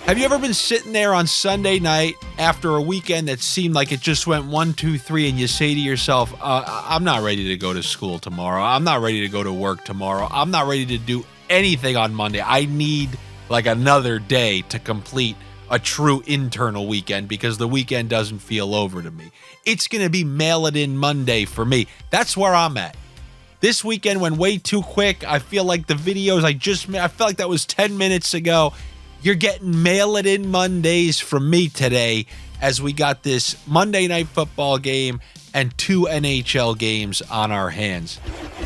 Have you ever been sitting there on Sunday night after a weekend that seemed like it just went 1, 2, 3, and you say to yourself, I'm not ready to go to school tomorrow. I'm not ready to go to work tomorrow. I'm not ready to do anything on Monday. I need like another day to complete a true internal weekend because the weekend doesn't feel over to me. It's going to be mail it in Monday for me. That's where I'm at. This weekend went way too quick. I feel like the videos I felt like that was 10 minutes ago. You're getting mail it in Mondays from me today as we got this Monday night football game and 2 NHL games on our hands.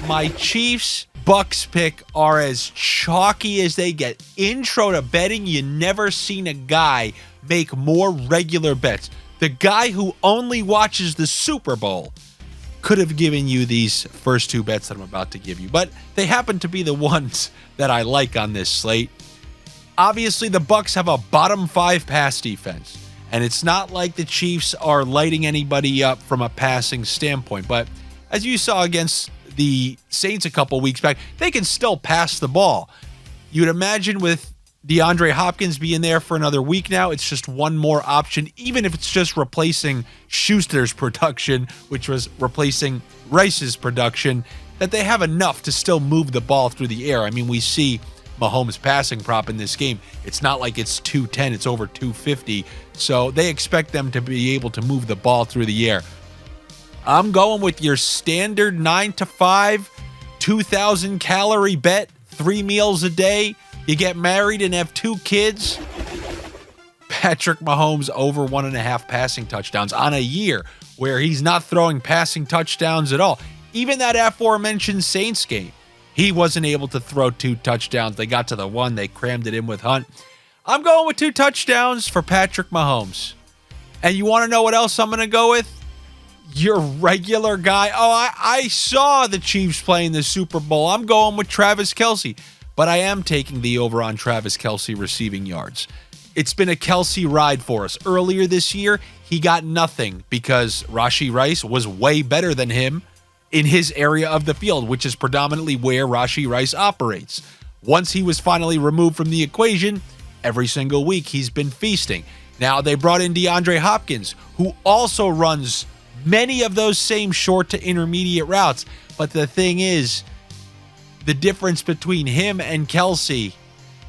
My Chiefs Bucks pick are as chalky as they get. Intro to betting, you never seen a guy make more regular bets. The guy who only watches the Super Bowl could have given you these first 2 bets that I'm about to give you, but they happen to be the ones that I like on this slate. Obviously, the Bucks have a bottom 5 pass defense, and it's not like the Chiefs are lighting anybody up from a passing standpoint. But as you saw against the Saints a couple weeks back, they can still pass the ball. You'd imagine with DeAndre Hopkins being there for another week now, it's just one more option, even if it's just replacing Schuster's production, which was replacing Rice's production, that they have enough to still move the ball through the air. I mean, we see Mahomes passing prop in this game. It's not like it's 210, it's over 250. So they expect them to be able to move the ball through the air. I'm going with your standard 9 to 5, 2,000 calorie bet, 3 meals a day. You get married and have 2 kids. Patrick Mahomes over 1.5 passing touchdowns on a year where he's not throwing passing touchdowns at all. Even that aforementioned Saints game, he wasn't able to throw 2 touchdowns. They got to the 1. They crammed it in with Hunt. I'm going with 2 touchdowns for Patrick Mahomes. And you want to know what else I'm going to go with? Your regular guy. Oh, I saw the Chiefs playing the Super Bowl. I'm going with Travis Kelce. But I am taking the over on Travis Kelce receiving yards. It's been a Kelce ride for us. Earlier this year, he got nothing because Rashee Rice was way better than him in his area of the field, which is predominantly where Rashee Rice operates. Once he was finally removed from the equation, every single week he's been feasting. Now they brought in DeAndre Hopkins, who also runs many of those same short to intermediate routes. But the thing is, the difference between him and Kelce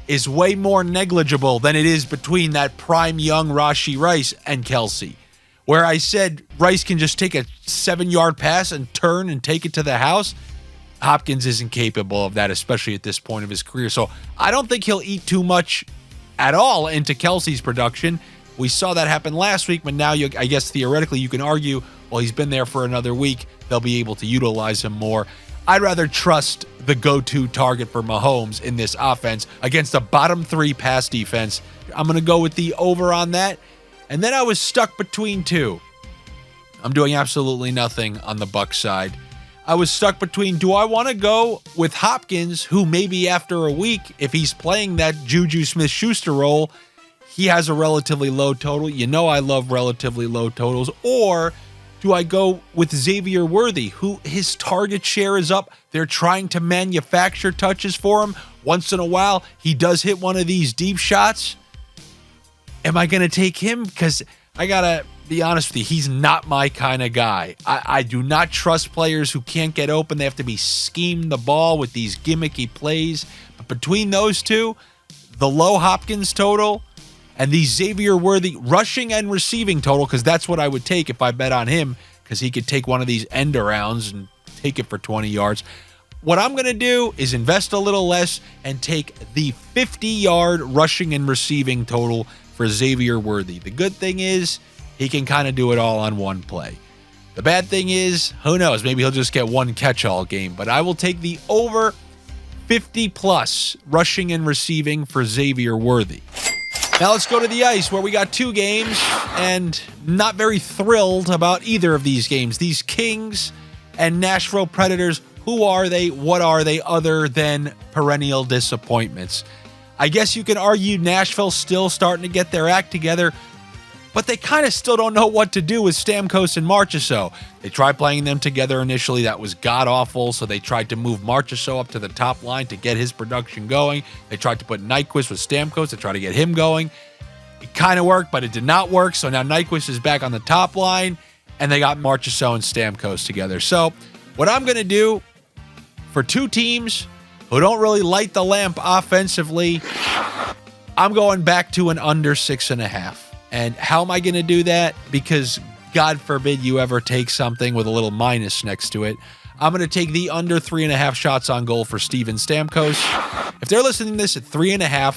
is way more negligible than it is between that prime young Rashee Rice and Kelce. Where I said Rice can just take a 7-yard pass and turn and take it to the house, Hopkins isn't capable of that, especially at this point of his career. So I don't think he'll eat too much at all into Kelce's production. We saw that happen last week, but now I guess theoretically you can argue, well, he's been there for another week. They'll be able to utilize him more. I'd rather trust the go-to target for Mahomes in this offense against a bottom 3 pass defense. I'm going to go with the over on that. And then I was stuck between 2. I'm doing absolutely nothing on the Bucs side. I was stuck between, do I want to go with Hopkins, who maybe after a week, if he's playing that Juju Smith-Schuster role, he has a relatively low total. You know I love relatively low totals. Or do I go with X.Worthy, who his target share is up? They're trying to manufacture touches for him. Once in a while, he does hit one of these deep shots. Am I going to take him? Because I got to be honest with you, he's not my kind of guy. I do not trust players who can't get open. They have to be schemed the ball with these gimmicky plays. But between those two, the low Hopkins total and the X.Worthy rushing and receiving total, because that's what I would take if I bet on him, because he could take one of these end arounds and take it for 20 yards. What I'm going to do is invest a little less and take the 50-yard rushing and receiving total for X.Worthy. The good thing is he can kind of do it all on one play. The bad thing is, who knows, maybe he'll just get one catch-all game. But I will take the over 50-plus rushing and receiving for X.Worthy. Now let's go to the ice, where we got 2 games, and not very thrilled about either of these games. These Kings and Nashville Predators, who are they? What are they other than perennial disappointments? I guess you can argue Nashville's still starting to get their act together, but they kind of still don't know what to do with Stamkos and Marchessault. They tried playing them together initially. That was god-awful, so they tried to move Marchessault up to the top line to get his production going. They tried to put Nyquist with Stamkos to try to get him going, It kind of worked, but it did not work. So now Nyquist is back on the top line, and they got Marchessault and Stamkos together. So what I'm going to do for two teams who don't really light the lamp offensively, I'm going back to an under 6.5. And how am I going to do that? Because God forbid you ever take something with a little minus next to it. I'm going to take the under 3.5 shots on goal for Steven Stamkos. If they're listening to this at 3.5,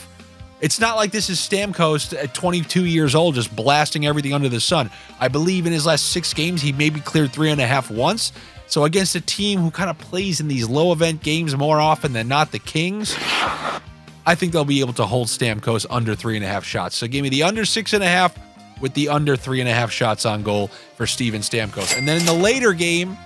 it's not like this is Stamkos at 22 years old just blasting everything under the sun. I believe in his last 6 games, he maybe cleared 3.5 once. So against a team who kind of plays in these low-event games more often than not, the Kings, I think they'll be able to hold Stamkos under 3.5 shots. So give me the under 6.5 with the under 3.5 shots on goal for Steven Stamkos. And then in the later game,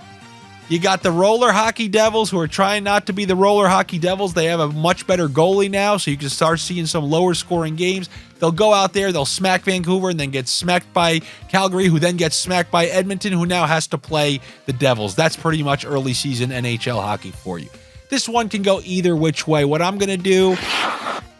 you got the Roller Hockey Devils, who are trying not to be the Roller Hockey Devils. They have a much better goalie now, so you can start seeing some lower scoring games. They'll go out there, they'll smack Vancouver, and then get smacked by Calgary, who then gets smacked by Edmonton, who now has to play the Devils. That's pretty much early season NHL hockey for you. This one can go either which way. What I'm going to do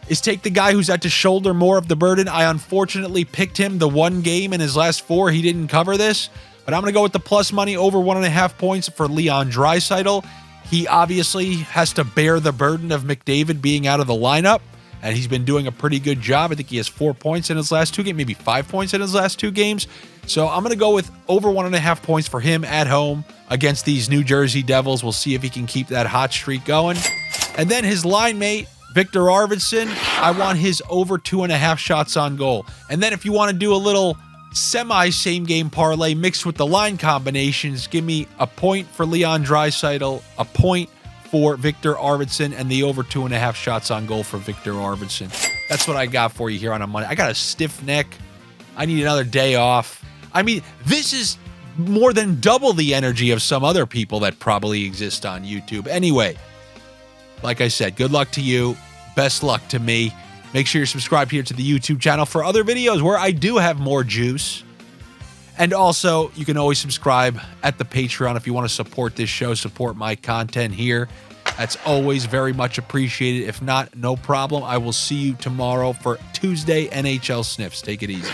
is take the guy who's had to shoulder more of the burden. I unfortunately picked him the one game in his last 4. He didn't cover this. But I'm going to go with the plus money over 1.5 points for L.Draisaitl. He obviously has to bear the burden of McDavid being out of the lineup, and he's been doing a pretty good job. I think he has 4 points in his last 2 games, maybe 5 points in his last 2 games. So I'm going to go with over 1.5 points for him at home against these New Jersey Devils. We'll see if he can keep that hot streak going. And then his line mate, Victor Arvidsson, I want his over 2.5 shots on goal. And then if you want to do a little semi-same game parlay mixed with the line combinations, give me a point for L.Draisaitl, a point for Victor Arvidsson, and the over 2.5 shots on goal for Victor Arvidsson. That's what I got for you here on a Monday. I got a stiff neck. I need another day off. I mean, this is more than double the energy of some other people that probably exist on YouTube. Anyway, like I said, good luck to you. Best luck to me. Make sure you're subscribed here to the YouTube channel for other videos where I do have more juice. And also, you can always subscribe at the Patreon if you want to support this show, support my content here. That's always very much appreciated. If not, no problem. I will see you tomorrow for Tuesday NHL Sniffs. Take it easy.